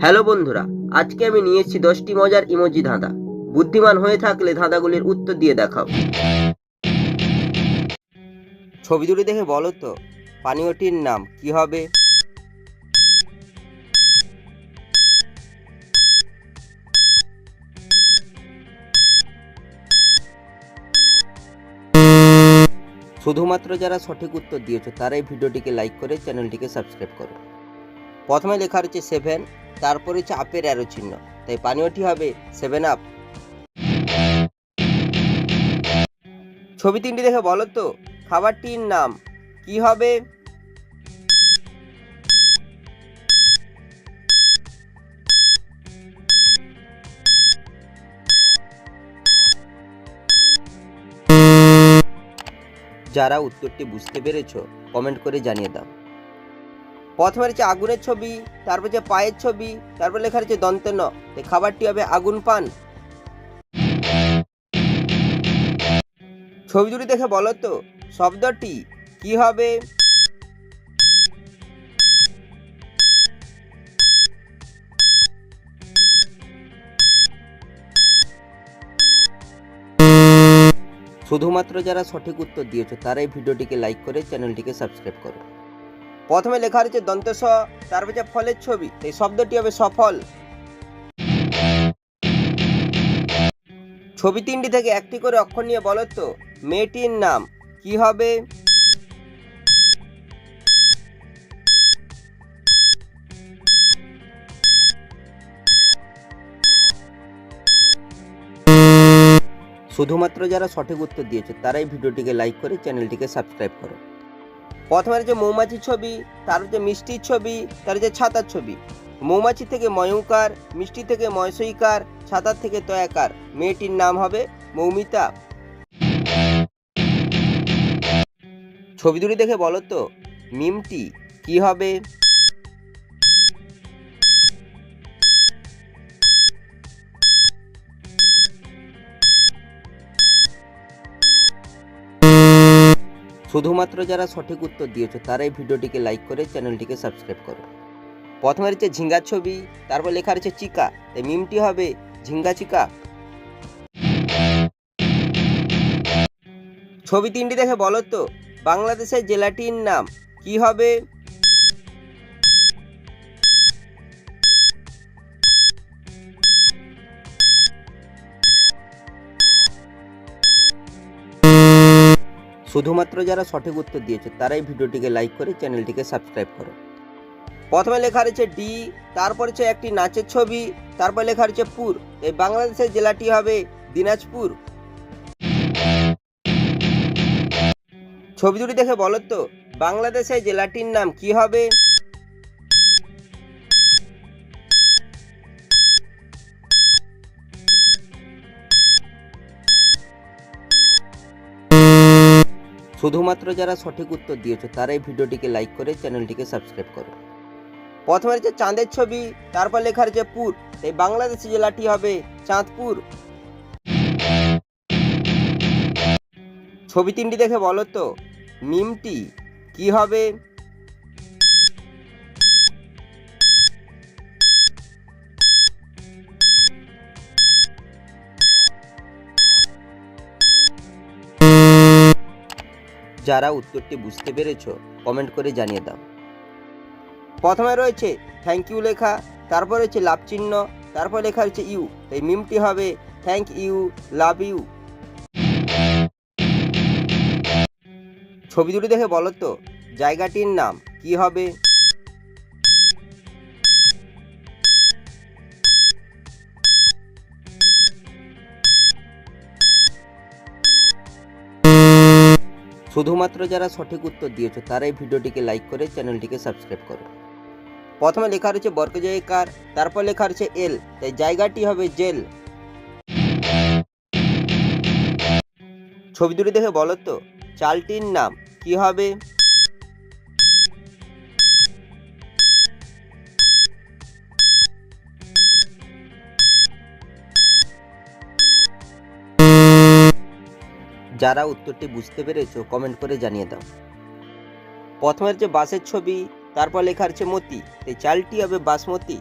Hello বন্ধুরা, আজকে আমি নিয়ে এসেছি 10টি মজার ইমোজি ধাঁধা। বুদ্ধিমান হয়ে থাকলে ধাঁধাগুলির উত্তর দিয়ে দেখাও। ছবি দুটি দেখে বলো তো পানীয়টির নাম কি হবে? শুধুমাত্র যারা সঠিক উত্তর দিয়েছো তারাই ভিডিওটিকে লাইক করে চ্যানেলটিকে সাবস্ক্রাইব করো। প্রথমে লেখা রয়েছে 7, তারপরে হচ্ছে আপের অ্যারো চিহ্ন, তাই পানীয়টি হবে 7 আপ। ছবি তিনটি দেখে বলো তো খাবারটির নাম কি হবে? যারা উত্তরটি বুঝতে পেরেছো কমেন্ট করে জানিয়ে দাও। প্রথমে রয়েছে আগুনের ছবি, তারপর হচ্ছে পায়ের ছবি, তারপর লেখা রয়েছে দন্তে ন, তাই খাবারটি হবে আগুন পান। ছবি দুটি দেখে বলো তো শব্দটি কি হবে? শুধুমাত্র যারা সঠিক উত্তর দিয়েছো তারাই ভিডিওটিকে লাইক করে চ্যানেলটিকে সাবস্ক্রাইব করো। প্রথমে লেখা রয়েছে দন্ত স, তারপর হচ্ছে ফলের ছবি, এই শব্দটি হবে সফল। ছবি তিনটি থেকে একটি করে অক্ষর নিয়ে বলো তো মেয়েটির নাম কি হবে? শুধুমাত্র যারা সঠিক উত্তর দিয়েছে তারাই ভিডিওটিকে লাইক করে চ্যানেলটিকে সাবস্ক্রাইব করো। প্রথমে রয়েছে মৌমাছির ছবি, তার হচ্ছে মিষ্টির ছবি, তার হচ্ছে ছাতার ছবি। মৌমাছি থেকে ময়ূকার, মিষ্টি থেকে ময়সইকার, ছাতার থেকে তয়াকার, মেয়েটির নাম হবে মৌমিতা। ছবি দুটি দেখে বলো তো মিমটি কি হবে? শুধুমাত্র যারা সঠিক উত্তর দিয়েছো তারাই ভিডিওটিকে লাইক করে চ্যানেলটিকে সাবস্ক্রাইব করো। প্রথমে রয়েছে ঝিঙ্গার ছবি, তারপর লেখা রয়েছে চিকা, তাই মিমটি হবে ঝিঙ্গা চিকা। ছবি তিনটি দেখে বলো তো বাংলাদেশের জেলাটির নাম কি হবে? শুধুমাত্র যারা সঠিক উত্তর দিয়েছে তারাই ভিডিওটিকে লাইক করে চ্যানেলটিকে সাবস্ক্রাইব করো। প্রথমে লেখা রয়েছে ডি, তারপর হচ্ছে একটি নাচের ছবি, তারপর লেখা রয়েছে পুর, এই বাংলাদেশের জেলাটি হবে দিনাজপুর। ছবি দুটি দেখে বলো তো বাংলাদেশের জেলাটির নাম কি হবে? শুধুমাত্র যারা সঠিক উত্তর দিয়েছো তারাই ভিডিওটিকে লাইক করে চ্যানেলটিকে সাবস্ক্রাইব করো। প্রথমে রয়েছে চাঁদের ছবি, তারপর লেখা রয়েছে পুর, এই বাংলাদেশের জেলাটি হবে চাঁদপুর। ছবি তিনটি দেখে বলো তো মিমটি কি হবে? যারা উত্তরটি বুঝতে পেরেছো কমেন্ট করে জানিয়ে দাও। প্রথমে রয়েছে থ্যাংক ইউ লেখা, তারপর রয়েছে লাভ চিহ্ন, তারপর লেখা রয়েছে ইউ, এই মিমটি হবে থ্যাংক ইউ লাভ ইউ। ছবি দুটি দেখে বলো তো জায়গাটির নাম কি হবে? শুধুমাত্র যারা সঠিক উত্তর দিয়েছো তারাই ভিডিওটিকে লাইক করে চ্যানেলটিকে সাবস্ক্রাইব করো। প্রথমে লেখা রয়েছে বর্গজয়কার, তারপর লেখা রয়েছে এল, তাই জায়গাটি হবে জেল। ছবি দুটি দেখে বলো তো চালটির নাম কি হবে? যারা উত্তরটি বুঝতে পেরেছো কমেন্ট করে জানিয়ে দাও। প্রথমে হচ্ছে বাসের ছবি, তারপর লেখা আছে মতি, এই চালটি হবে বাসমতি।